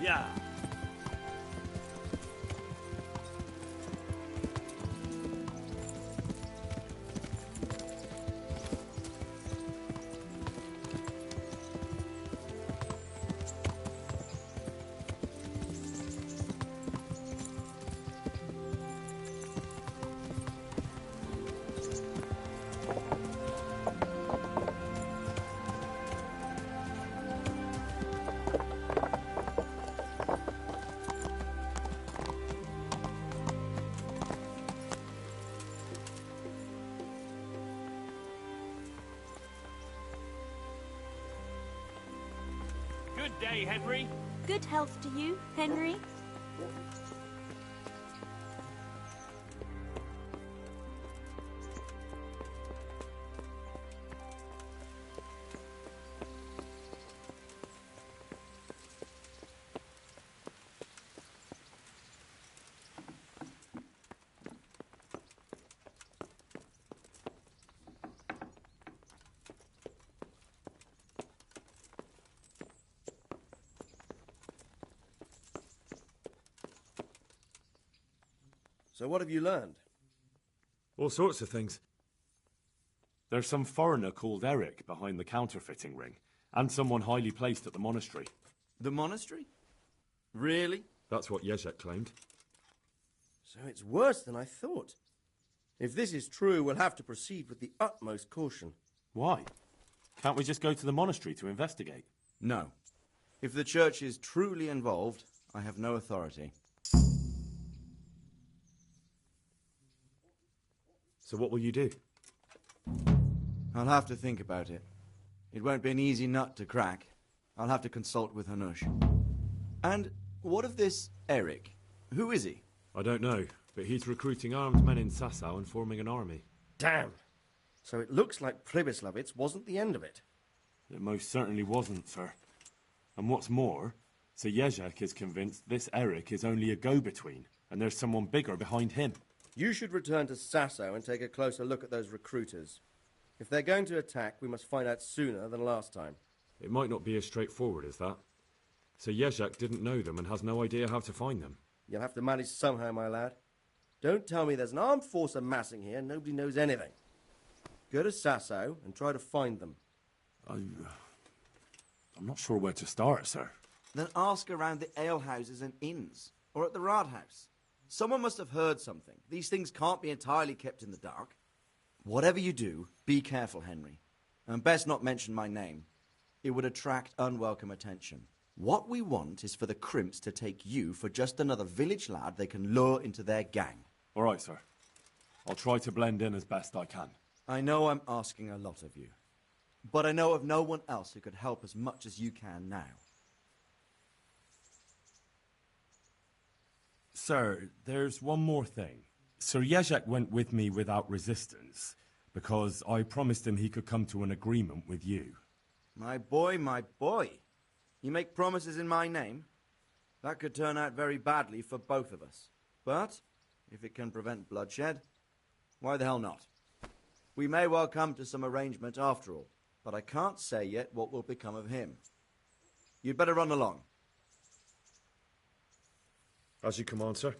Yeah. Good day, Henry. Good health to you, Henry. So what have you learned? All sorts of things. There's some foreigner called Eric behind the counterfeiting ring, and someone highly placed at the monastery. The monastery? Really? That's what Jezek claimed. So it's worse than I thought. If this is true, we'll have to proceed with the utmost caution. Why? Can't we just go to the monastery to investigate? No. If the church is truly involved, I have no authority. So what will you do? I'll have to think about it. It won't be an easy nut to crack. I'll have to consult with Hanush. And what of this Eric? Who is he? I don't know, but he's recruiting armed men in Sasau and forming an army. Damn! So it looks like Pribyslavitz wasn't the end of it. It most certainly wasn't, sir. And what's more, Sir Jezek is convinced this Eric is only a go-between, and there's someone bigger behind him. You should return to Sasau and take a closer look at those recruiters. If they're going to attack, we must find out sooner than last time. It might not be as straightforward as that. So Jezek didn't know them and has no idea how to find them. You'll have to manage somehow, my lad. Don't tell me there's an armed force amassing here and nobody knows anything. Go to Sasau and try to find them. I'm not sure where to start, sir. Then ask around the alehouses and inns, or at the Rathaus. Someone must have heard something. These things can't be entirely kept in the dark. Whatever you do, be careful, Henry. And best not mention my name. It would attract unwelcome attention. What we want is for the crimps to take you for just another village lad they can lure into their gang. All right, sir. I'll try to blend in as best I can. I know I'm asking a lot of you, but I know of no one else who could help as much as you can now. Sir, there's one more thing. Sir Jezek went with me without resistance, because I promised him he could come to an agreement with you. My boy, my boy. You make promises in my name? That could turn out very badly for both of us. But, if it can prevent bloodshed, why the hell not? We may well come to some arrangement after all, but I can't say yet what will become of him. You'd better run along. As you command, sir.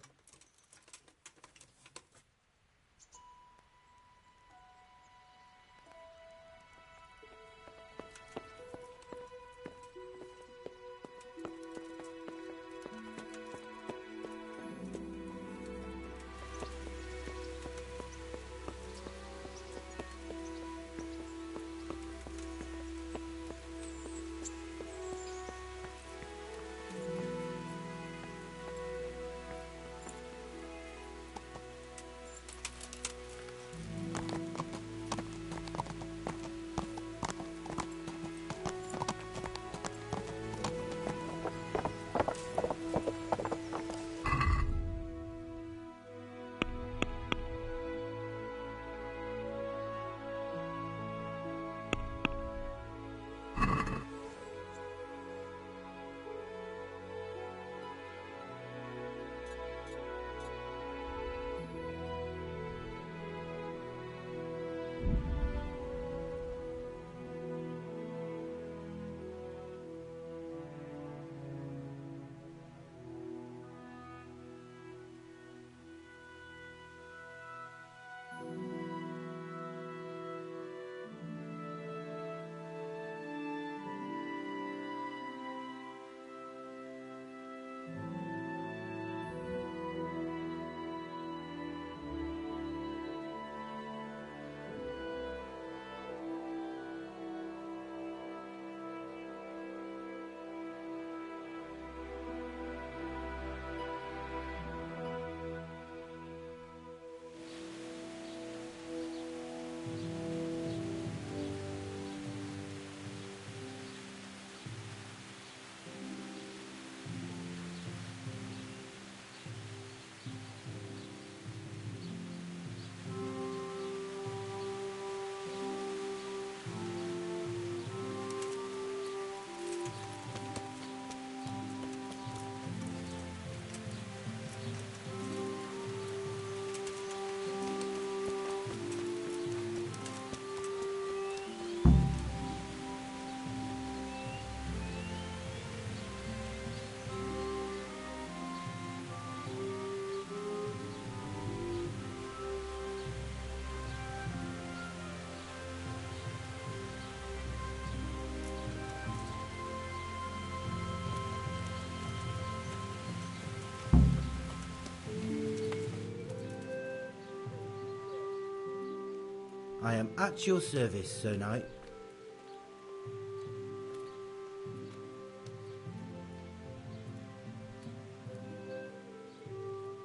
I am at your service, Sir Knight.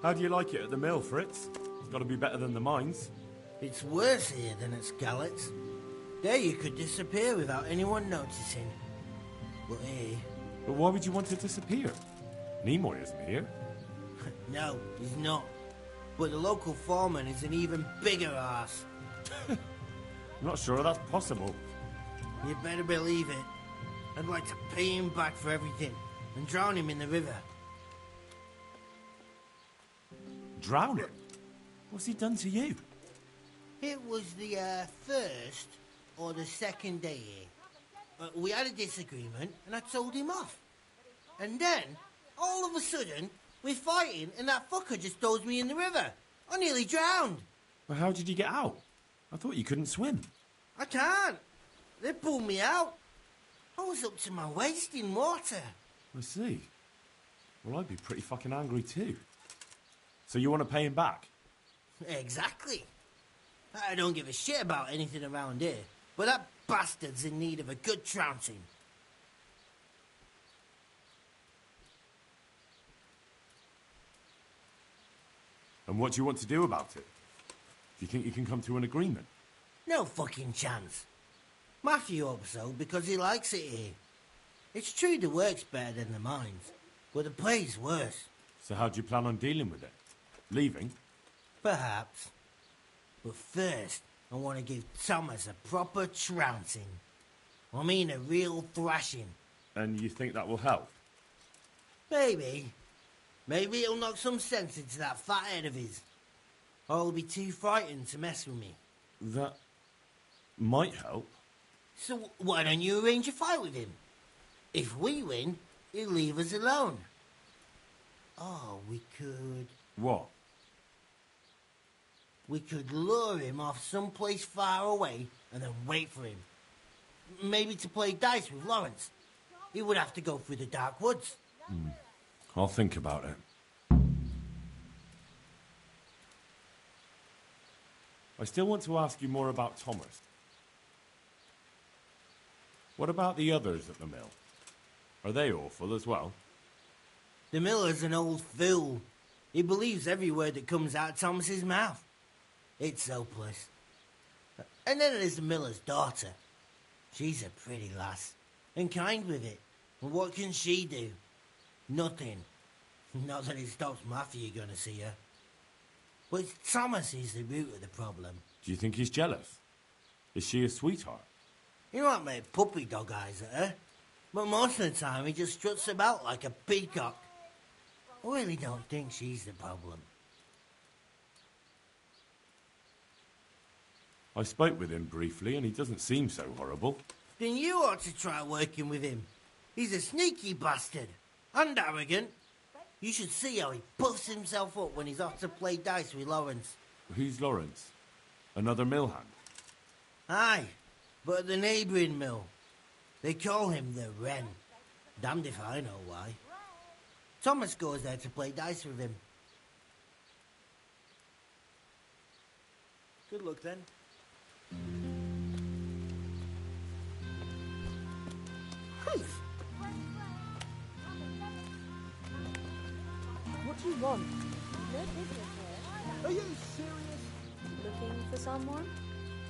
How do you like it at the mill, Fritz? It's got to be better than the mines. It's worse here than at Skalitz. There you could disappear without anyone noticing. But here... But why would you want to disappear? Nimoy isn't here. No, he's not. But the local foreman is an even bigger ass. I'm not sure that's possible. You better believe it. I'd like to pay him back for everything and drown him in the river. Drown him? What's he done to you? It was the first or the second day here. We had a disagreement and I told him off. And then, all of a sudden, we're fighting and that fucker just throws me in the river. I nearly drowned. Well, how did you get out? I thought you couldn't swim. I can't. They pulled me out. I was up to my waist in water. I see. Well, I'd be pretty fucking angry too. So you want to pay him back? Exactly. I don't give a shit about anything around here, but that bastard's in need of a good trouncing. And what do you want to do about it? Do you think you can come to an agreement? No fucking chance. Matthew hopes so because he likes it here. It's true the work's better than the mines, but the play's worse. So how do you plan on dealing with it? Leaving? Perhaps. But first, I want to give Thomas a proper trouncing. I mean a real thrashing. And you think that will help? Maybe. Maybe it'll knock some sense into that fat head of his. Or he'll be too frightened to mess with me. That might help. So why don't you arrange a fight with him? If we win, he'll leave us alone. Oh, we could... What? We could lure him off someplace far away and then wait for him. Maybe to play dice with Lawrence. He would have to go through the dark woods. I'll think about it. I still want to ask you more about Thomas. What about the others at the mill? Are they awful as well? The miller's an old fool. He believes every word that comes out of Thomas's mouth. It's hopeless. And then there's the miller's daughter. She's a pretty lass, and kind with it. And what can she do? Nothing. Not that it stops Matthew going to see her. But Thomas is the root of the problem. Do you think he's jealous? Is she a sweetheart? He might make puppy dog eyes at her, but most of the time he just struts about like a peacock. I really don't think she's the problem. I spoke with him briefly and he doesn't seem so horrible. Then you ought to try working with him. He's a sneaky bastard. And arrogant. You should see how he puffs himself up when he's off to play dice with Lawrence. Who's Lawrence? Another mill hand? Aye, but at the neighbouring mill. They call him the Wren. Damned if I know why. Thomas goes there to play dice with him. Good luck then. Poof! What do you want? No business here. Are you serious? Looking for someone?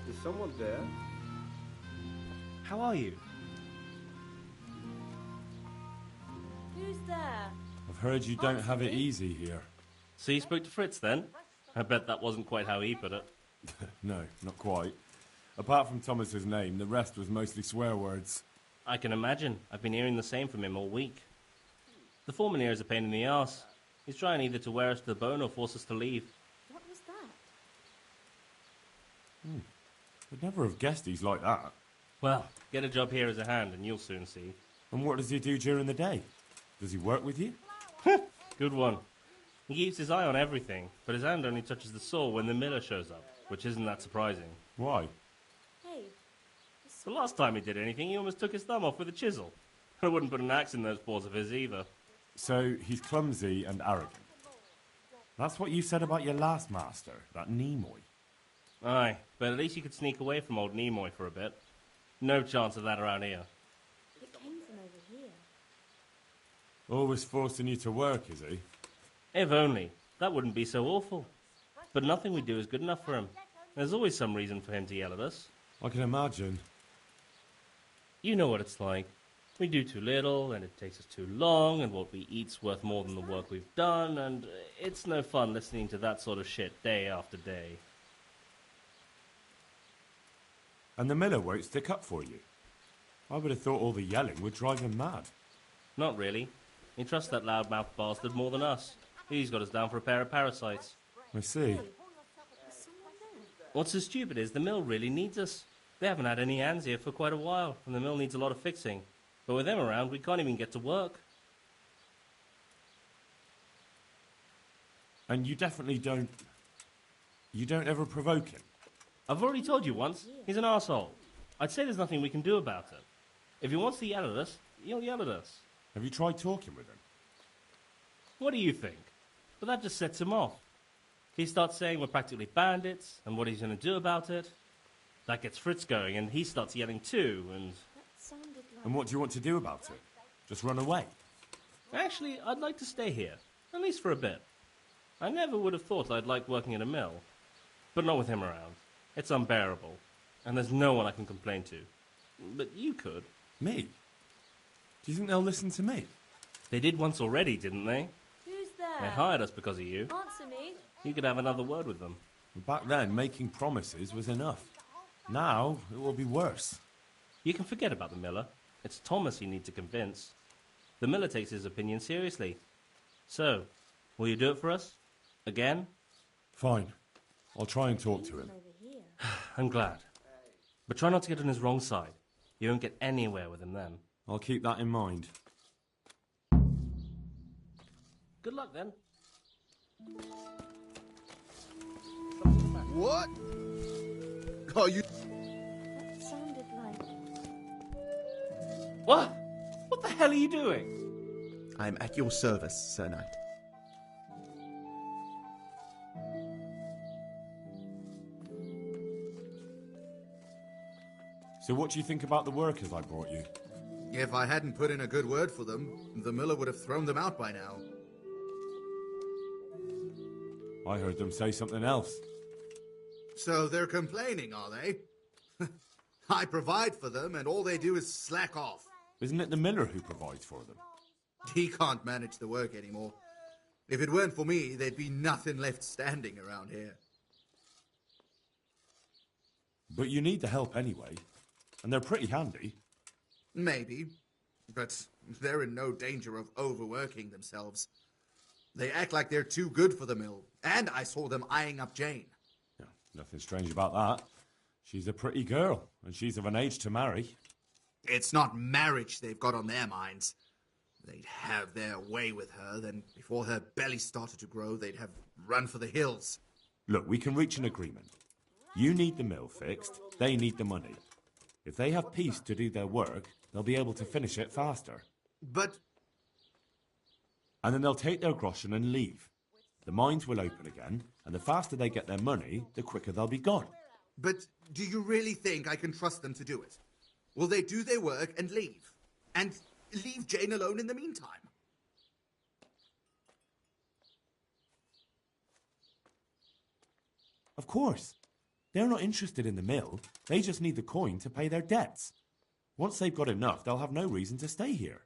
Is someone there? How are you? Who's there? I've heard you don't have it easy here. So you spoke to Fritz then? I bet that wasn't quite how he put it. No, not quite. Apart from Thomas's name, the rest was mostly swear words. I can imagine. I've been hearing the same from him all week. The foreman here is a pain in the arse. He's trying either to wear us to the bone or force us to leave. What was that? I'd never have guessed he's like that. Well, get a job here as a hand and you'll soon see. And what does he do during the day? Does he work with you? Good one. He keeps his eye on everything, but his hand only touches the saw when the miller shows up, which isn't that surprising. Why? Hey, The last time he did anything, he almost took his thumb off with a chisel. I wouldn't put an axe in those paws of his either. So he's clumsy and arrogant. That's what you said about your last master, that Nimoy. Aye, but at least you could sneak away from old Nimoy for a bit. No chance of that around here. It came from over here. Always forcing you to work, is he? If only. That wouldn't be so awful. But nothing we do is good enough for him. There's always some reason for him to yell at us. I can imagine. You know what it's like. We do too little, and it takes us too long, and what we eat's worth more than the work we've done, and it's no fun listening to that sort of shit day after day. And the miller won't stick up for you. I would have thought all the yelling would drive him mad. Not really. He trusts that loudmouth bastard more than us. He's got us down for a pair of parasites. I see. There's someone there. What's so stupid is the mill really needs us. They haven't had any hands here for quite a while, and the mill needs a lot of fixing. But with them around, we can't even get to work. And you definitely don't... You don't ever provoke him? I've already told you once, he's an arsehole. I'd say there's nothing we can do about it. If he wants to yell at us, he'll yell at us. Have you tried talking with him? What do you think? But that just sets him off. He starts saying we're practically bandits, and what he's going to do about it. That gets Fritz going, and he starts yelling too, and... That sounded like... And what do you want to do about it? Just run away? Actually, I'd like to stay here, at least for a bit. I never would have thought I'd like working in a mill. But not with him around. It's unbearable, and there's no one I can complain to. But you could. Me? Do you think they'll listen to me? They did once already, didn't they? Who's there? They hired us because of you. Answer me. You could have another word with them. Back then, making promises was enough. Now, it will be worse. You can forget about the miller. It's Thomas you need to convince. The miller takes his opinion seriously. So, will you do it for us? Again? Fine. I'll try and talk to him. Over here. I'm glad. But try not to get on his wrong side. You won't get anywhere with him then. I'll keep that in mind. Good luck then. What? Are you... That sounded like... What? What the hell are you doing? I'm at your service, Sir Knight. So what do you think about the workers I brought you? If I hadn't put in a good word for them, the miller would have thrown them out by now. I heard them say something else. So they're complaining, are they? I provide for them, and all they do is slack off. Isn't it the miller who provides for them? He can't manage the work anymore. If it weren't for me, there'd be nothing left standing around here. But you need the help anyway. And they're pretty handy. Maybe, but they're in no danger of overworking themselves. They act like they're too good for the mill, and I saw them eyeing up Jane. Yeah, nothing strange about that. She's a pretty girl, and she's of an age to marry. It's not marriage they've got on their minds. They'd have their way with her, then before her belly started to grow, they'd have run for the hills. Look, we can reach an agreement. You need the mill fixed, they need the money. If they have peace to do their work, they'll be able to finish it faster. But... And then they'll take their groschen and leave. The mines will open again, and the faster they get their money, the quicker they'll be gone. But do you really think I can trust them to do it? Will they do their work and leave? And leave Jane alone in the meantime? Of course. They're not interested in the mill. They just need the coin to pay their debts. Once they've got enough, they'll have no reason to stay here.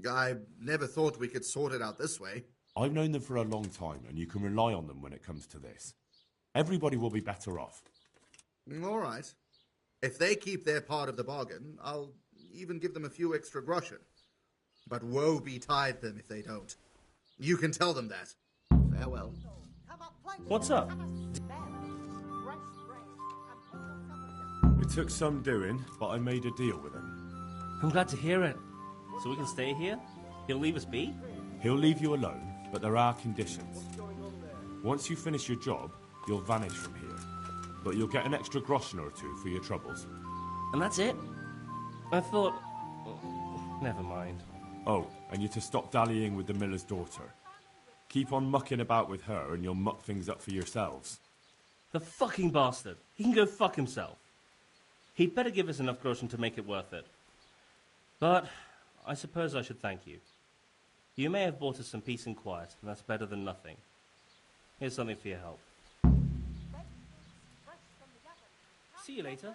I never thought we could sort it out this way. I've known them for a long time, and you can rely on them when it comes to this. Everybody will be better off. All right. If they keep their part of the bargain, I'll even give them a few extra groschen. But woe betide them if they don't. You can tell them that. Farewell. What's up? It took some doing, but I made a deal with him. I'm glad to hear it. So we can stay here? He'll leave us be? He'll leave you alone, but there are conditions. Once you finish your job, you'll vanish from here. But you'll get an extra groschen or two for your troubles. And that's it? I thought... oh, never mind. Oh, and you're to stop dallying with the miller's daughter. Keep on mucking about with her and you'll muck things up for yourselves. The fucking bastard. He can go fuck himself. He'd better give us enough groschen to make it worth it. But I suppose I should thank you. You may have bought us some peace and quiet, and that's better than nothing. Here's something for your help. See you later.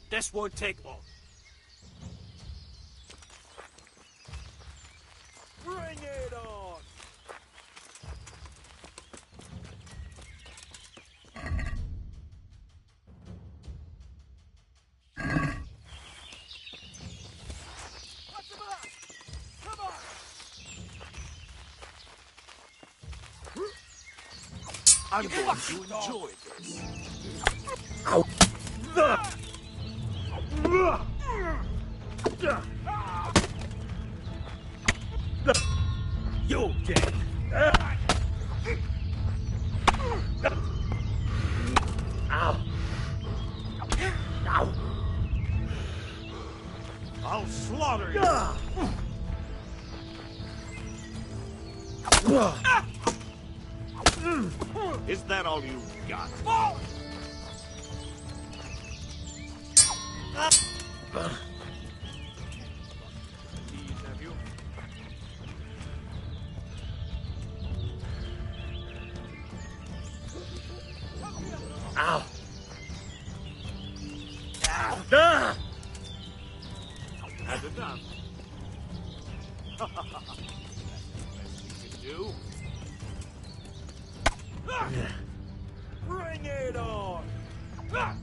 This won't take long. Bring it on! What's the matter? Come on! I'm going to enjoy this. Ow! You're dead. Ow. Ow. I'll slaughter you. Is that all you got? These have you? Ow! Ow! Ah! Had enough. That's the best you can do. Ah! Bring it on! Ah!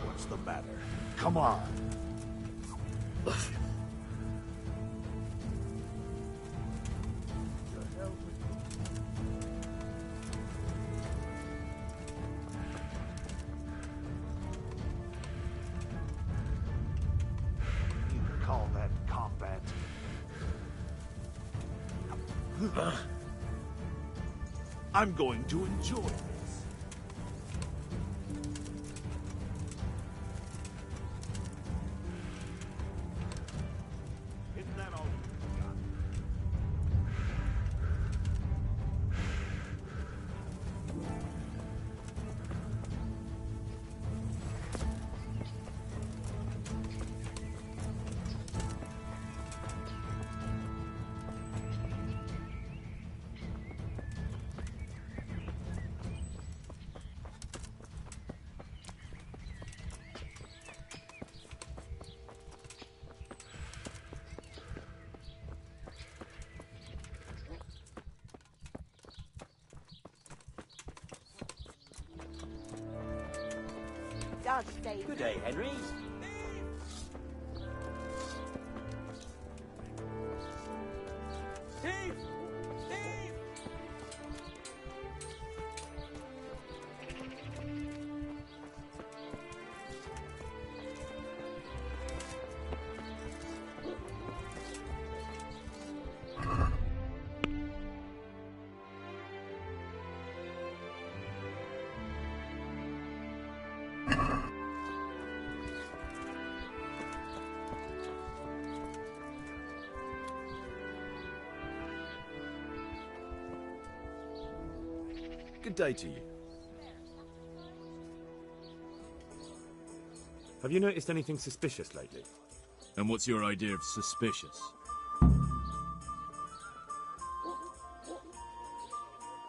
What's the matter? Come on. You call that combat? I'm going to enjoy this. Isn't that all you got? Good day, Henry. Steve! Steve! Good day to you. Have you noticed anything suspicious lately? And what's your idea of suspicious?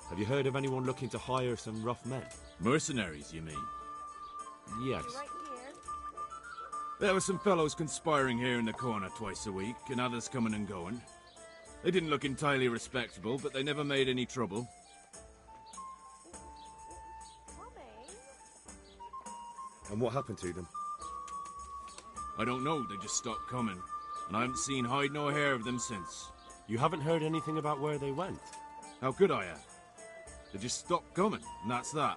Have you heard of anyone looking to hire some rough men? Mercenaries, you mean? Yes. There were some fellows conspiring here in the corner twice a week, and others coming and going. They didn't look entirely respectable, but they never made any trouble. And what happened to them? I don't know, they just stopped coming. And I haven't seen hide nor hair of them since. You haven't heard anything about where they went? How could I have? They just stopped coming, and that's that.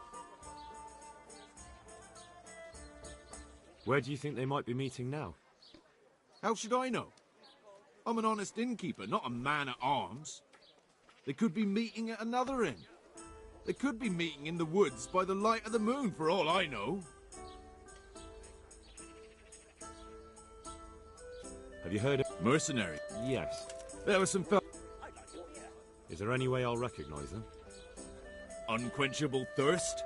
Where do you think they might be meeting now? How should I know? I'm an honest innkeeper, not a man-at-arms. They could be meeting at another inn. They could be meeting in the woods by the light of the moon, for all I know. Have you heard of... Mercenary? Yes. There were some Is there any way I'll recognise them? Unquenchable thirst?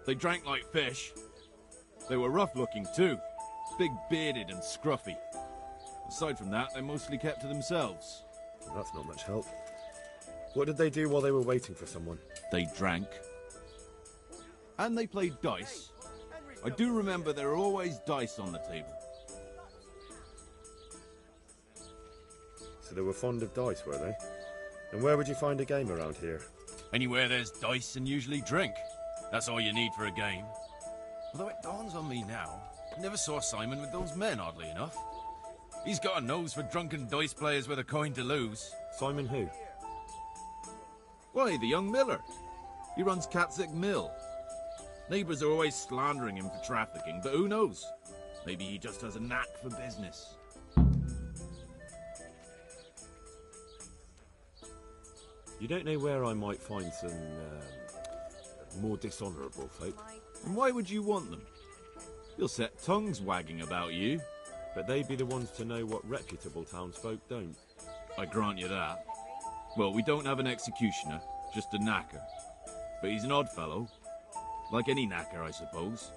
They drank like fish. They were rough-looking too. Big-bearded and scruffy. Aside from that, they mostly kept to themselves. That's not much help. What did they do while they were waiting for someone? They drank. And they played dice. I do remember there were always dice on the table. So they were fond of dice, were they? And where would you find a game around here? Anywhere there's dice and usually drink. That's all you need for a game. Although it dawns on me now, I never saw Simon with those men, oddly enough. He's got a nose for drunken dice players with a coin to lose. Simon who? Why, the young miller. He runs Catzick Mill. Neighbours are always slandering him for trafficking, but who knows? Maybe he just has a knack for business. You don't know where I might find some more dishonourable folk? And why would you want them? You'll set tongues wagging about you. But they'd be the ones to know what reputable townsfolk don't. I grant you that. Well, we don't have an executioner, just a knacker. But he's an odd fellow. Like any knacker, I suppose.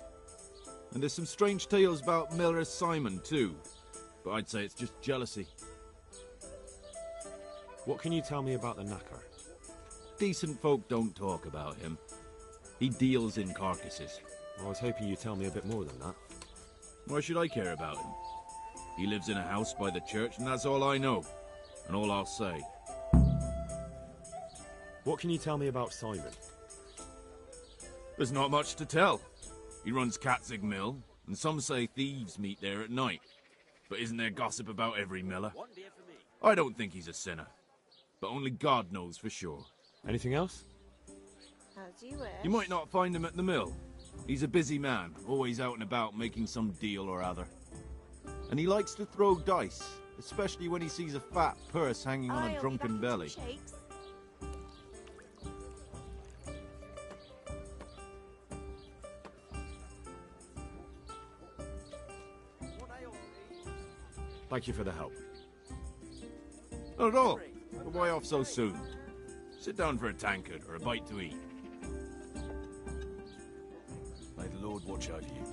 And there's some strange tales about Miller Simon, too. But I'd say it's just jealousy. What can you tell me about the knacker? Decent folk don't talk about him. He deals in carcasses. I was hoping you'd tell me a bit more than that. Why should I care about him? He lives in a house by the church, and that's all I know. And all I'll say. What can you tell me about Simon? There's not much to tell. He runs Catzick Mill, and some say thieves meet there at night. But isn't there gossip about every miller? I don't think he's a sinner. But only God knows for sure. Anything else? As you wish. You might not find him at the mill. He's a busy man, always out and about making some deal or other. And he likes to throw dice, especially when he sees a fat purse hanging on a drunken belly. Thank you for the help. Not at all. But why off so soon? Sit down for a tankard or a bite to eat. May the Lord watch over you.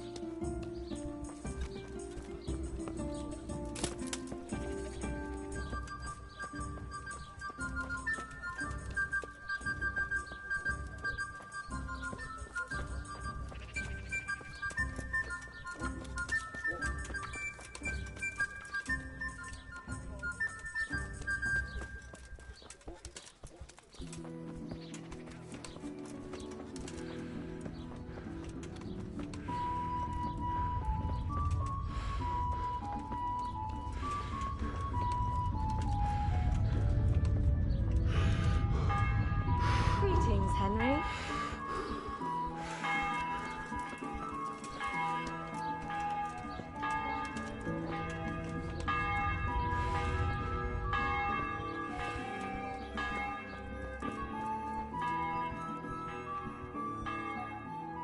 Greetings, Henry.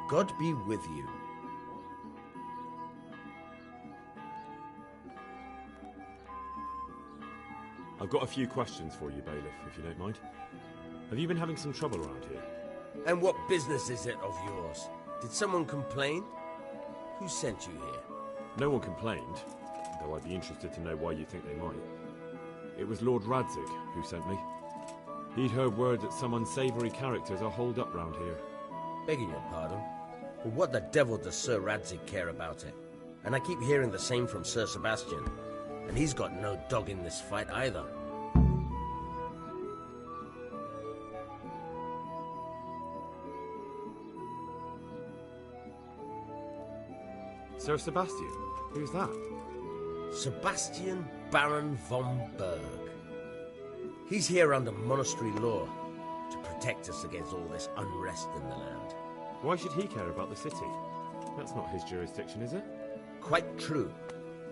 God be with you. I've got a few questions for you, Bailiff, if you don't mind. Have you been having some trouble around here? And what business is it of yours? Did someone complain? Who sent you here? No one complained, though I'd be interested to know why you think they might. It was Lord Radzig who sent me. He'd heard word that some unsavoury characters are holed up round here. Begging your pardon, but what the devil does Sir Radzig care about it? And I keep hearing the same from Sir Sebastian, and he's got no dog in this fight either. Sir Sebastian? Who's that? Sebastian Baron von Berg. He's here under monastery law to protect us against all this unrest in the land. Why should he care about the city? That's not his jurisdiction, is it? Quite true.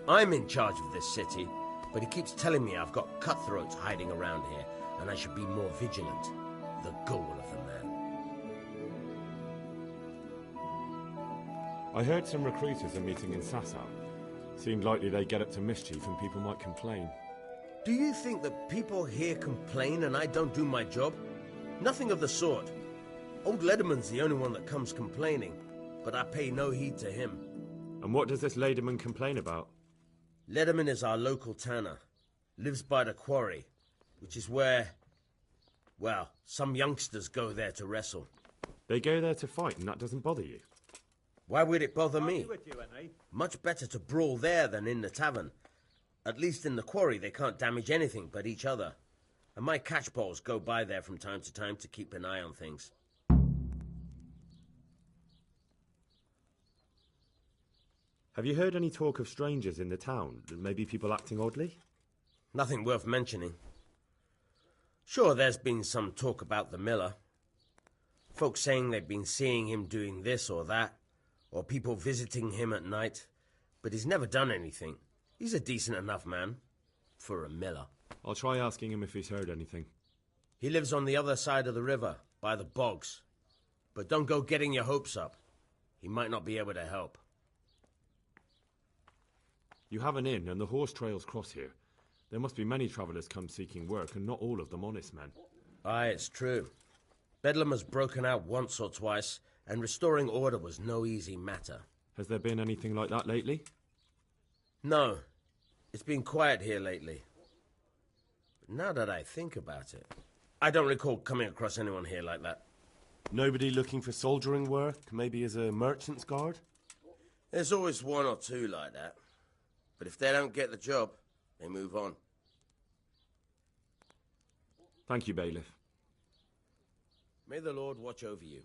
I'm in charge of this city, but he keeps telling me I've got cutthroats hiding around here, and I should be more vigilant. The goal of the man. I heard some recruiters are meeting in Sasau. Seemed likely they get up to mischief and people might complain. Do you think that people here complain and I don't do my job? Nothing of the sort. Old Lederman's the only one that comes complaining, but I pay no heed to him. And what does this Lederman complain about? Lederman is our local tanner. Lives by the quarry, which is where, well, some youngsters go there to wrestle. They go there to fight and that doesn't bother you? Why would it bother me? Much better to brawl there than in the tavern. At least in the quarry they can't damage anything but each other. And my catchballs go by there from time to time to keep an eye on things. Have you heard any talk of strangers in the town? Maybe people acting oddly? Nothing worth mentioning. Sure, there's been some talk about the miller. Folks saying they've been seeing him doing this or that, or people visiting him at night, but he's never done anything. He's a decent enough man, for a miller. I'll try asking him if he's heard anything. He lives on the other side of the river, by the bogs. But don't go getting your hopes up. He might not be able to help. You have an inn, and the horse trails cross here. There must be many travellers come seeking work, and not all of them honest men. Aye, it's true. Bedlam has broken out once or twice, and restoring order was no easy matter. Has there been anything like that lately? No. It's been quiet here lately. But now that I think about it, I don't recall coming across anyone here like that. Nobody looking for soldiering work, maybe as a merchant's guard? There's always one or two like that. But if they don't get the job, they move on. Thank you, Bailiff. May the Lord watch over you.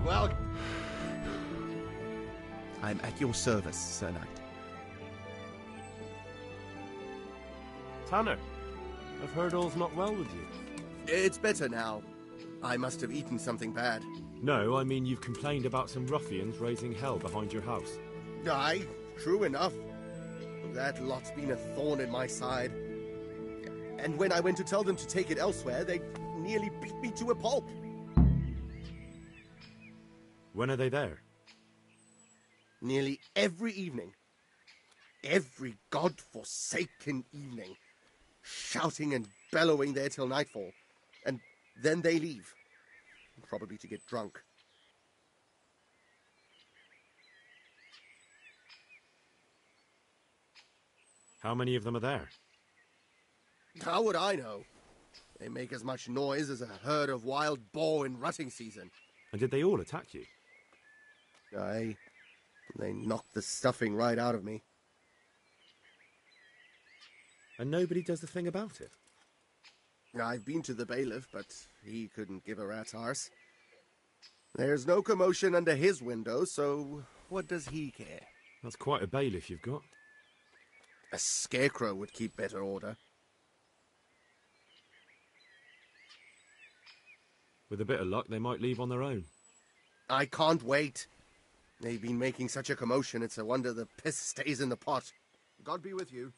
Well, I'm at your service, Sir Knight. Tanner, I've heard all's not well with you. It's better now. I must have eaten something bad. No, I mean you've complained about some ruffians raising hell behind your house. Aye, true enough. That lot's been a thorn in my side. And when I went to tell them to take it elsewhere, they nearly beat me to a pulp. When are they there? Nearly every evening. Every god-forsaken evening. Shouting and bellowing there till nightfall. And then they leave. Probably to get drunk. How many of them are there? How would I know? They make as much noise as a herd of wild boar in rutting season. And did they all attack you? Aye. They knocked the stuffing right out of me. And nobody does a thing about it? I've been to the bailiff, but he couldn't give a rat's arse. There's no commotion under his window, so what does he care? That's quite a bailiff you've got. A scarecrow would keep better order. With a bit of luck, they might leave on their own. I can't wait. They've been making such a commotion, it's a wonder the piss stays in the pot. God be with you.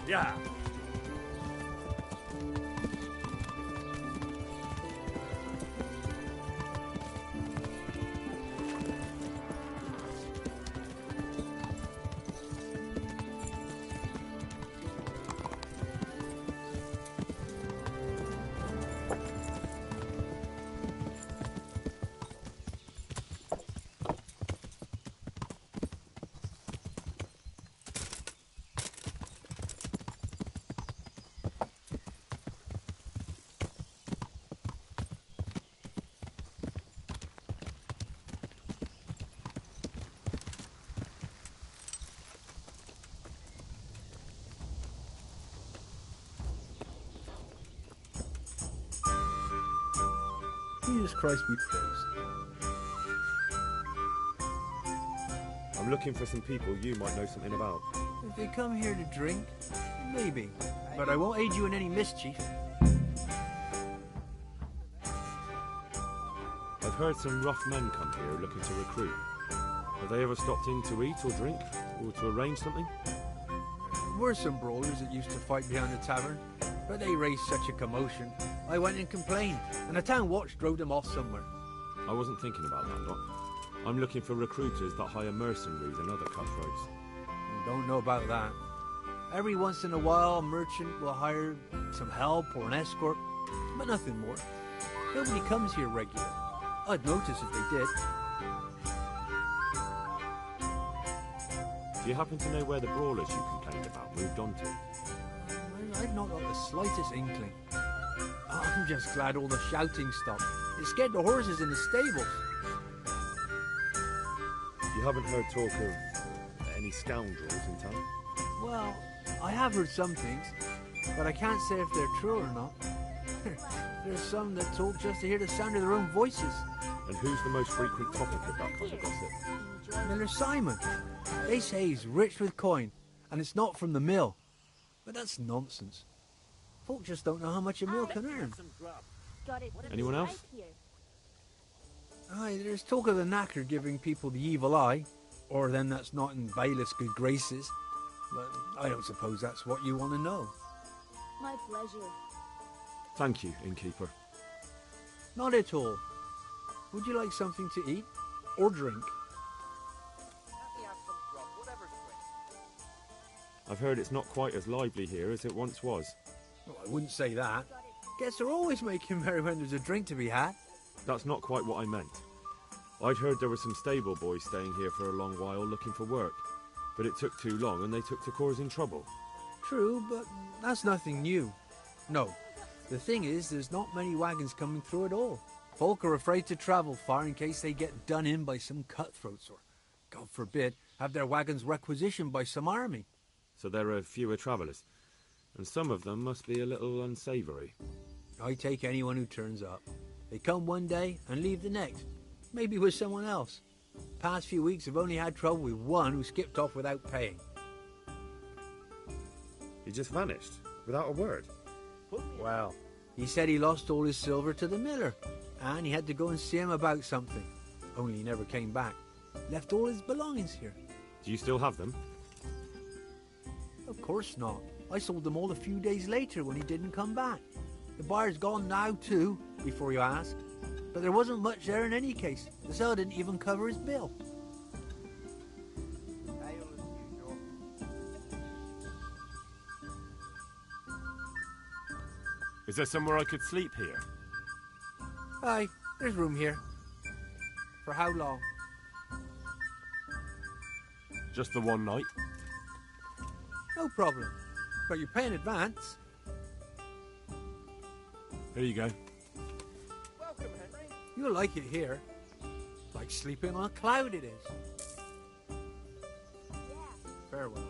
Yeah. Jesus Christ be praised. I'm looking for some people you might know something about. If they come here to drink, maybe. But I won't aid you in any mischief. I've heard some rough men come here looking to recruit. Have they ever stopped in to eat or drink? Or to arrange something? Were some brawlers that used to fight behind the tavern, but they raised such a commotion. I went and complained, and the town watch drove them off somewhere. I wasn't thinking about that lot. I'm looking for recruiters that hire mercenaries and other cutthroats. Don't know about that. Every once in a while, a merchant will hire some help or an escort, but nothing more. Nobody comes here regular. I'd notice if they did. Do you happen to know where the brawlers you complained about moved on to? I've not got the slightest inkling. I'm just glad all the shouting stopped. It scared the horses in the stables. You haven't heard talk of any scoundrels in town? Well, I have heard some things, but I can't say if they're true or not. There's some that talk just to hear the sound of their own voices. And who's the most frequent topic of that kind of gossip? Miller Simon. They say he's rich with coin, and it's not from the mill. But that's nonsense. Folk just don't know how much a mill can earn. Anyone else? Aye, there's talk of the knacker giving people the evil eye, or them that's not in bailiff's good graces. But I don't suppose that's what you want to know. My pleasure. Thank you, innkeeper. Not at all. Would you like something to eat or drink? I've heard it's not quite as lively here as it once was. Well, I wouldn't say that. Guests are always making merry when there's a drink to be had. That's not quite what I meant. I'd heard there were some stable boys staying here for a long while looking for work, but it took too long and they took to causing trouble. True, but that's nothing new. No, the thing is, there's not many wagons coming through at all. Folk are afraid to travel far in case they get done in by some cutthroats or, God forbid, have their wagons requisitioned by some army. So there are fewer travellers, and some of them must be a little unsavoury. I take anyone who turns up. They come one day and leave the next, maybe with someone else. Past few weeks I've only had trouble with one who skipped off without paying. He just vanished, without a word. Well, he said he lost all his silver to the miller, and he had to go and see him about something. Only he never came back. Left all his belongings here. Do you still have them? Of course not. I sold them all a few days later when he didn't come back. The buyer's gone now too, before you ask. But there wasn't much there in any case. The seller didn't even cover his bill. Is there somewhere I could sleep here? Aye, there's room here. For how long? Just the one night? No problem. But you pay in advance. Here you go. Welcome, Henry. You'll like it here. Like sleeping on a cloud it is. Farewell.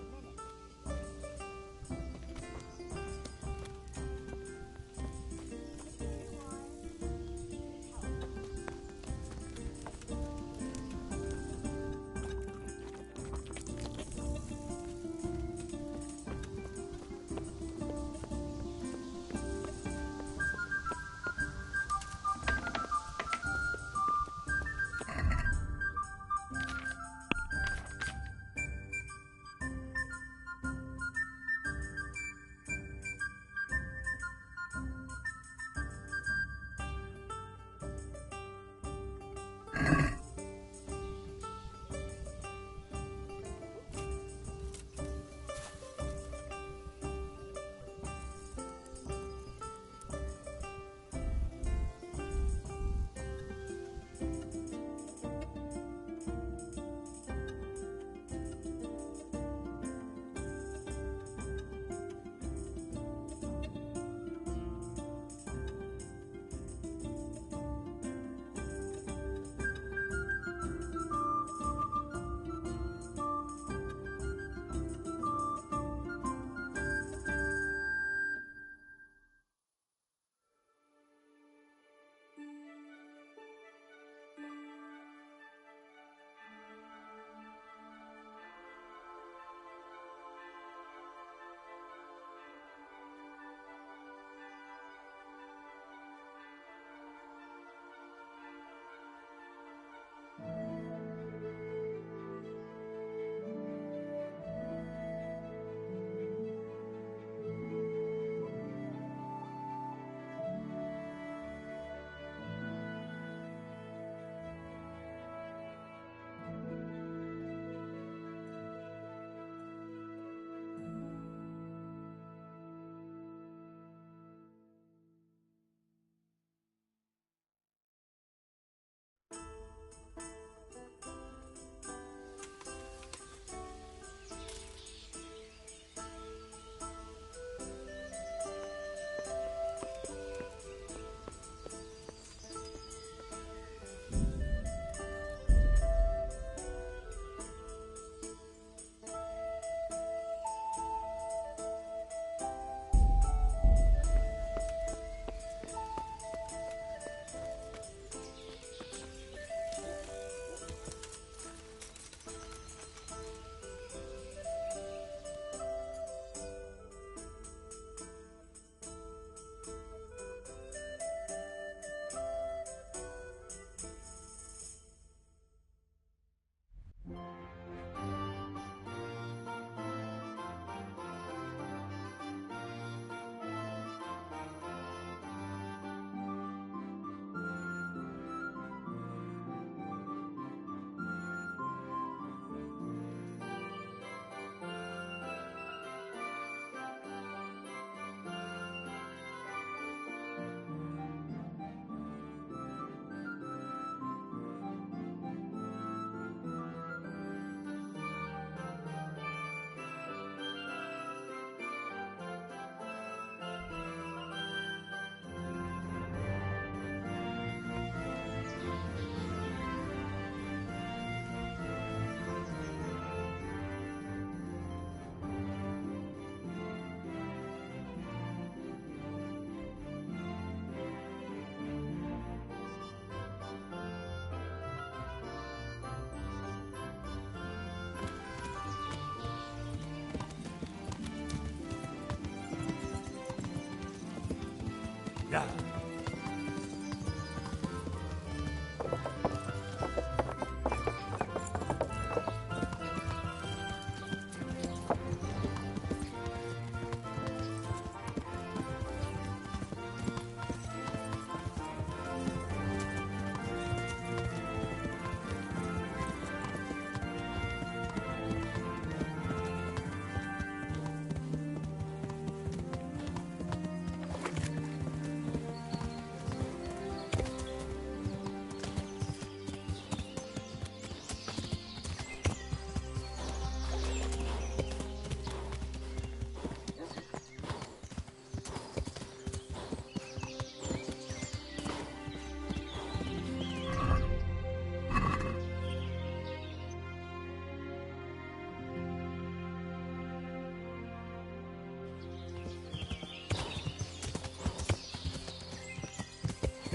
Yeah.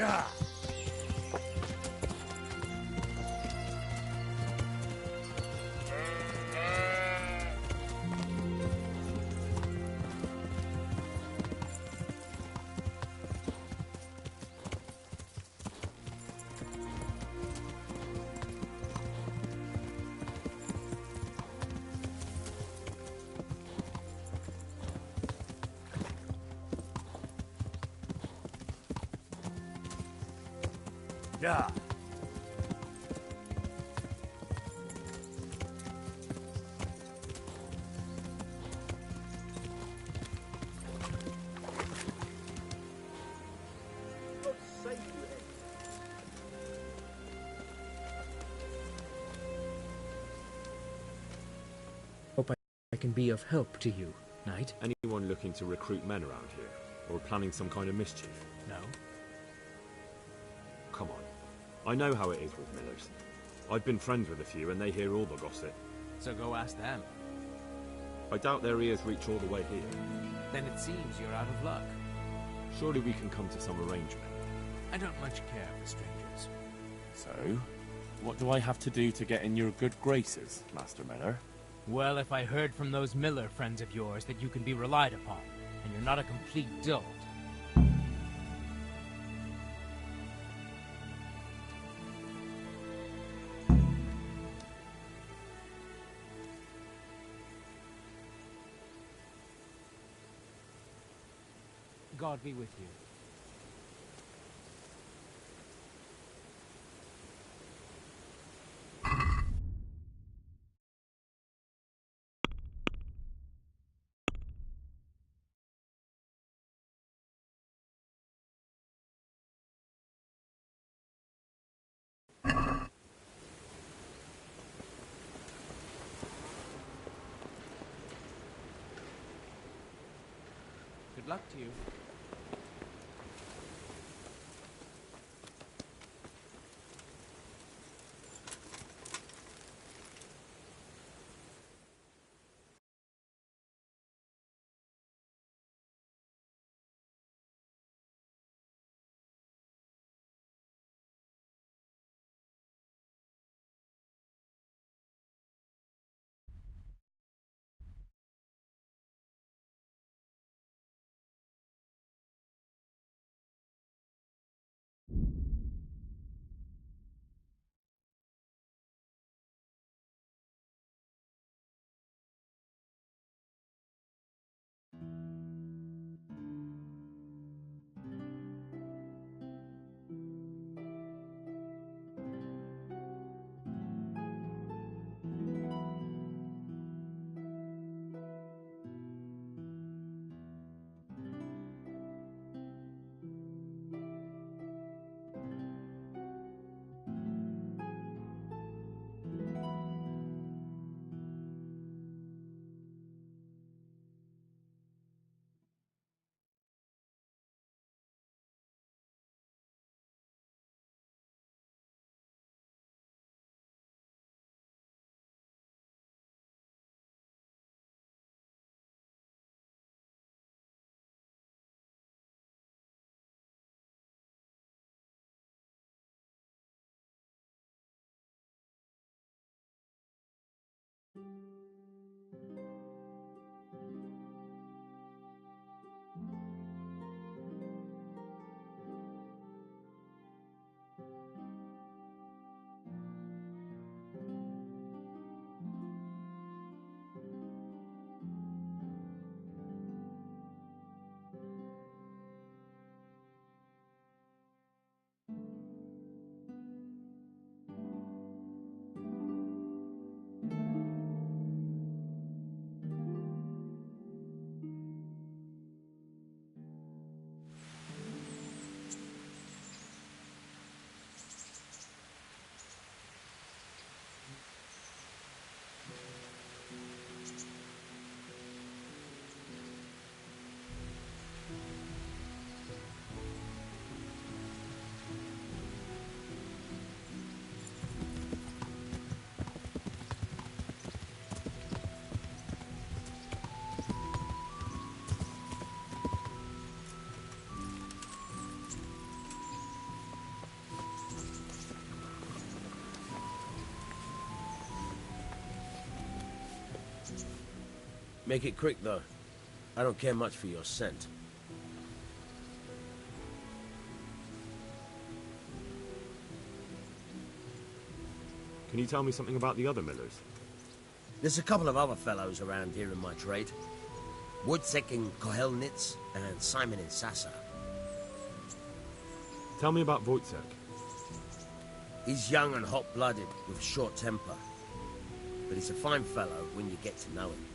Yeah. Yeah. Hope I can be of help to you, Knight. Anyone looking to recruit men around here? Or planning some kind of mischief? No. Come on. I know how it is with Millers. I've been friends with a few and they hear all the gossip. So go ask them. I doubt their ears reach all the way here. Then it seems you're out of luck. Surely we can come to some arrangement. I don't much care for strangers. So, what do I have to do to get in your good graces, Master Miller? Well, if I heard from those Miller friends of yours that you can be relied upon, and you're not a complete dolt. God be with you. Good luck to you. Make it quick, though. I don't care much for your scent. Can you tell me something about the other millers? There's a couple of other fellows around here in my trade. Wojciech in Kohelnitz and Simon in Sassa. Tell me about Wojciech. He's young and hot-blooded, with a short temper. But he's a fine fellow when you get to know him.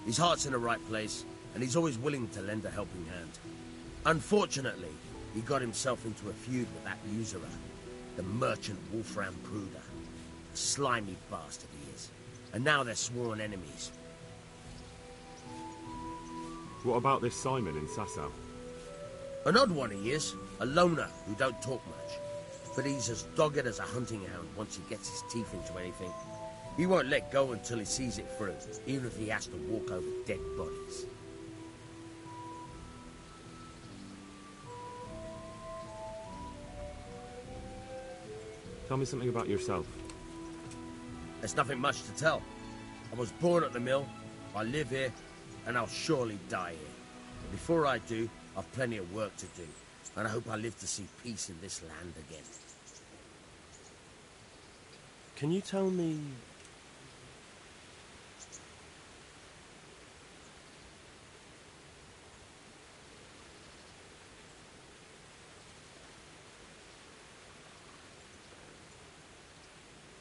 His heart's in the right place, and he's always willing to lend a helping hand. Unfortunately, he got himself into a feud with that usurer, the merchant Wolfram Pruder. A slimy bastard he is. And now they're sworn enemies. What about this Simon in Sasau? An odd one he is, a loner who don't talk much. But he's as dogged as a hunting hound once he gets his teeth into anything. He won't let go until he sees it through, even if he has to walk over dead bodies. Tell me something about yourself. There's nothing much to tell. I was born at the mill, I live here, and I'll surely die here. But before I do, I've plenty of work to do, and I hope I live to see peace in this land again. Can you tell me...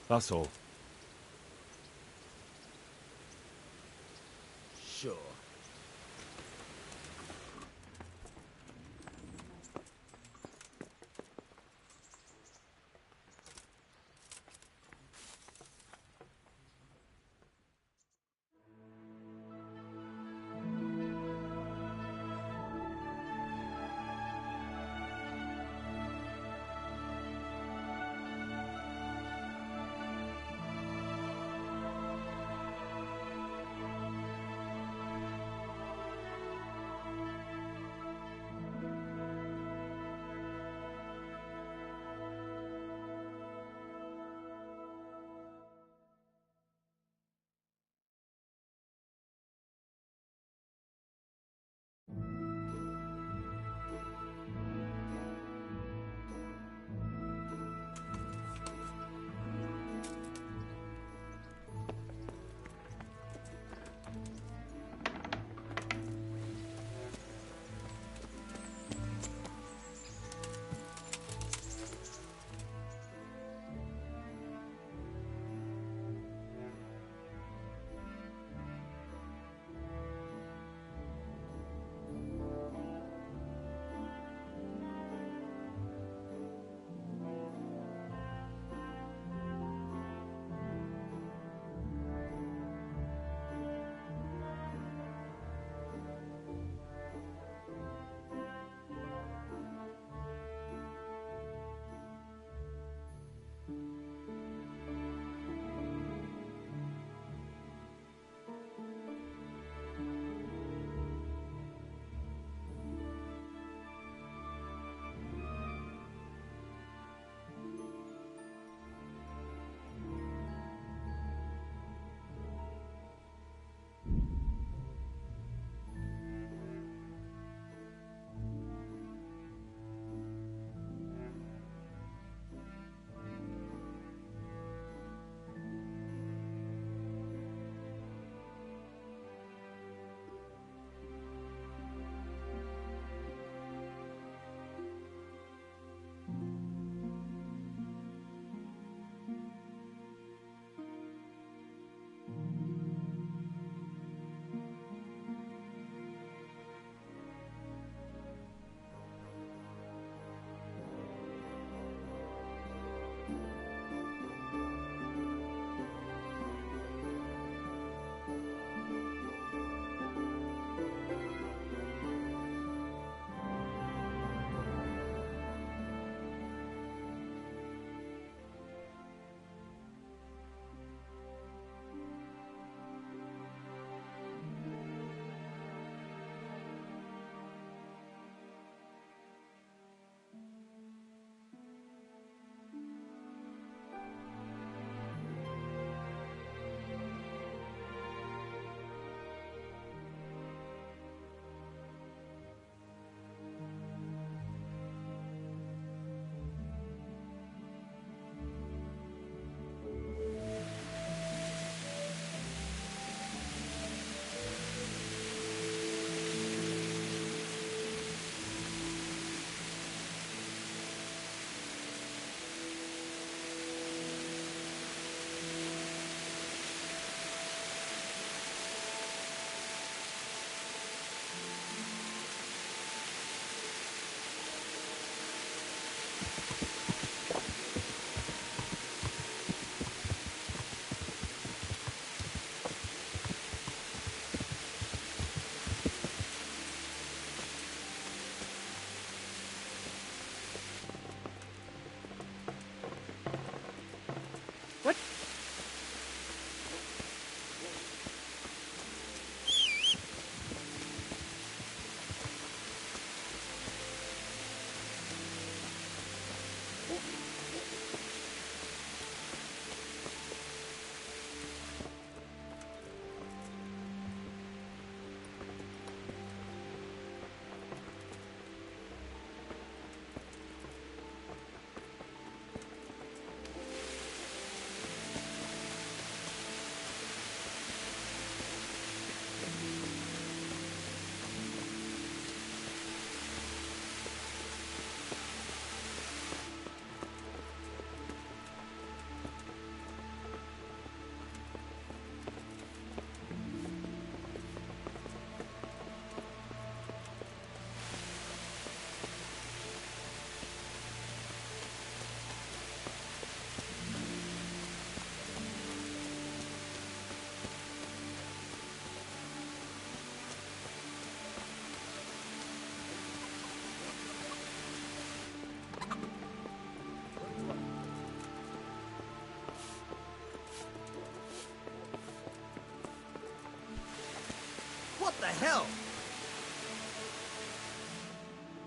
That's all. Sure.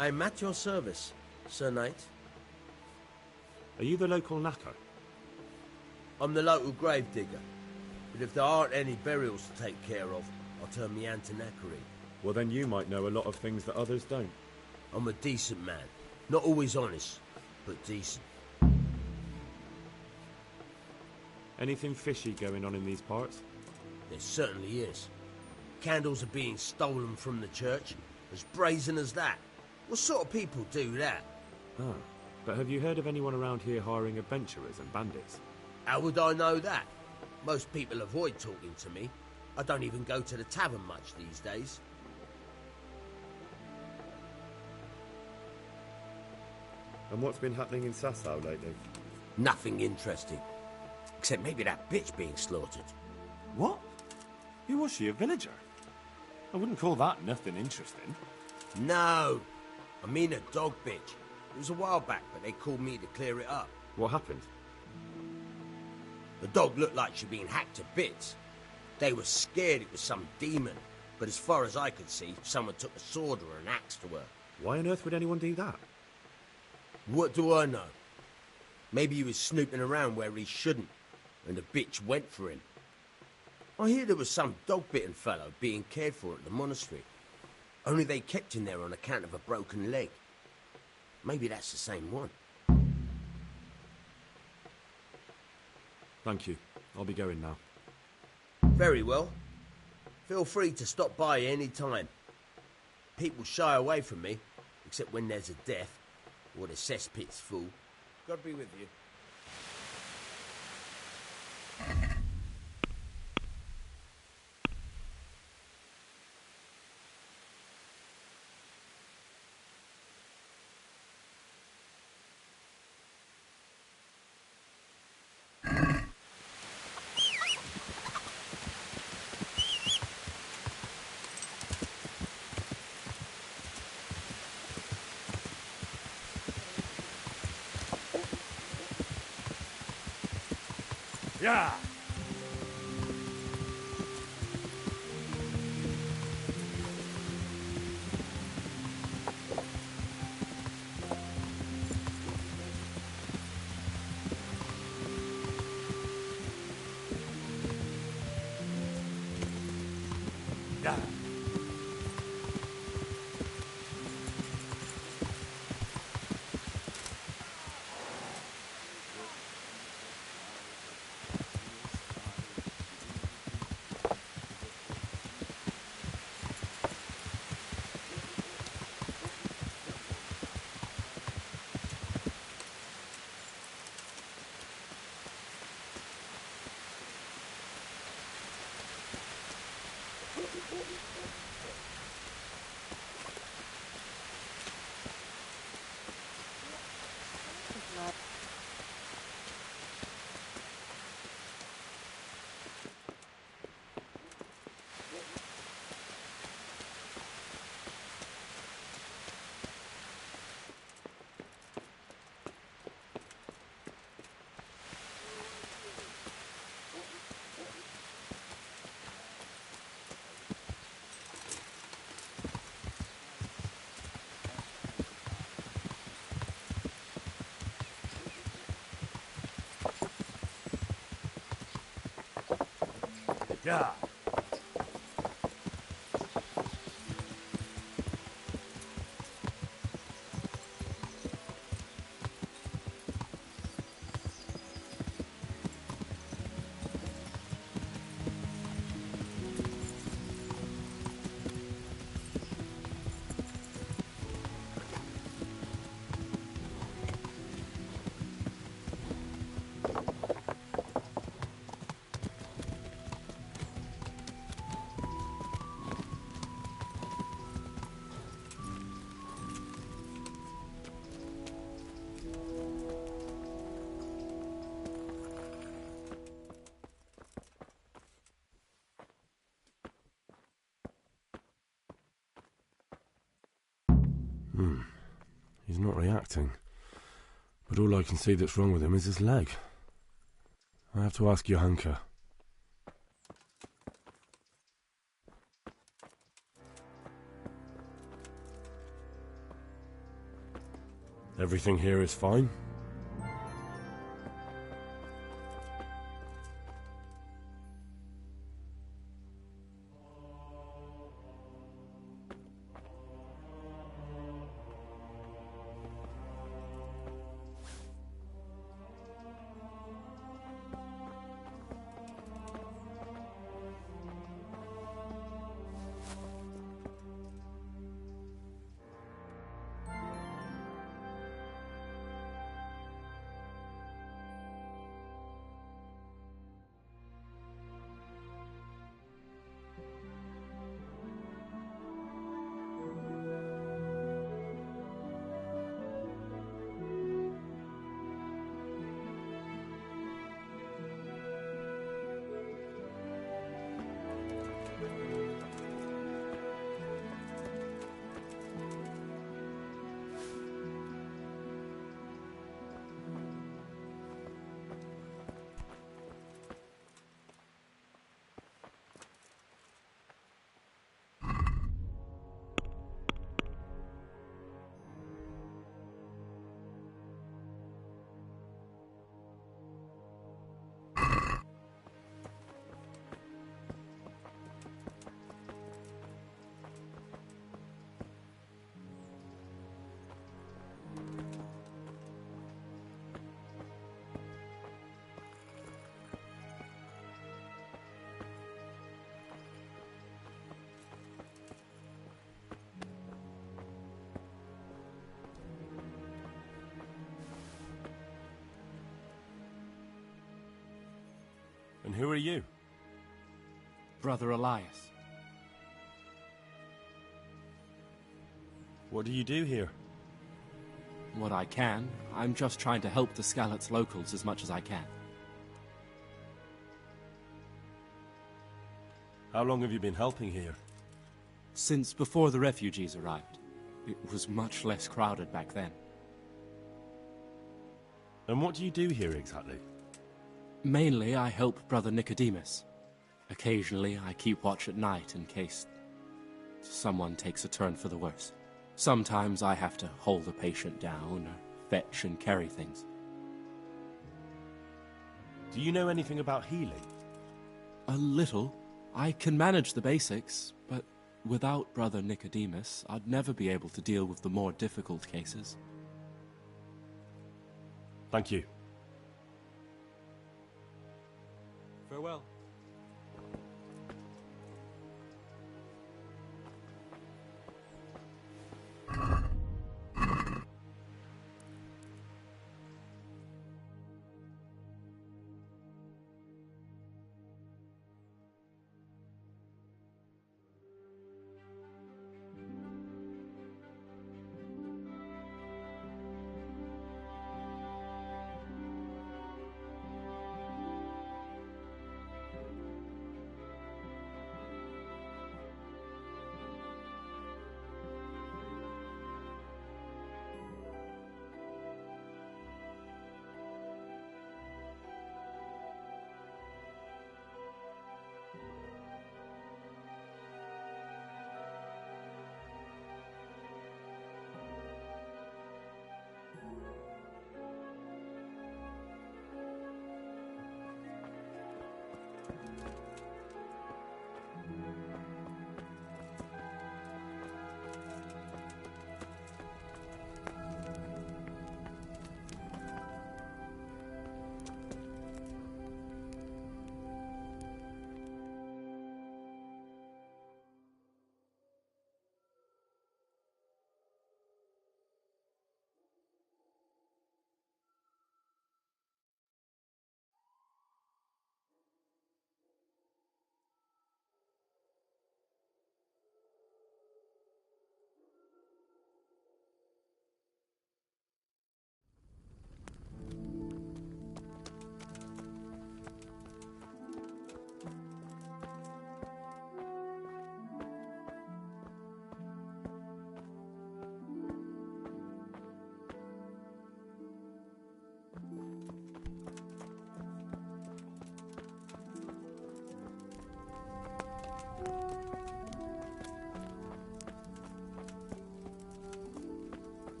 I'm at your service, Sir Knight. Are you the local knacker? I'm the local gravedigger. But if there aren't any burials to take care of, I'll turn me hand to knackery. Well, then you might know a lot of things that others don't. I'm a decent man. Not always honest, but decent. Anything fishy going on in these parts? There certainly is. Candles are being stolen from the church. As brazen as that. What sort of people do that? Ah, but have you heard of anyone around here hiring adventurers and bandits? How would I know that? Most people avoid talking to me. I don't even go to the tavern much these days. And what's been happening in Sasau lately? Nothing interesting. Except maybe that bitch being slaughtered. What? Who was she, a villager? I wouldn't call that nothing interesting. No! I mean a dog bitch. It was a while back, but they called me to clear it up. What happened? The dog looked like she'd been hacked to bits. They were scared it was some demon, but as far as I could see, someone took a sword or an axe to her. Why on earth would anyone do that? What do I know? Maybe he was snooping around where he shouldn't, and the bitch went for him. I hear there was some dog-bitten fellow being cared for at the monastery. Only they kept him there on account of a broken leg. Maybe that's the same one. Thank you. I'll be going now. Very well. Feel free to stop by any time. People shy away from me, except when there's a death, or the cesspit's full. God be with you. Yeah. Yeah. Yeah. He's not reacting. But all I can see that's wrong with him is his leg. I have to ask Johanka. Everything here is fine? And who are you? Brother Elias. What do you do here? What I can. I'm just trying to help the Skalitz locals as much as I can. How long have you been helping here? Since before the refugees arrived. It was much less crowded back then. And what do you do here exactly? Mainly, I help Brother Nicodemus. Occasionally, I keep watch at night in case someone takes a turn for the worse. Sometimes I have to hold a patient down or fetch and carry things. Do you know anything about healing? A little. I can manage the basics, but without Brother Nicodemus, I'd never be able to deal with the more difficult cases. Thank you. Farewell.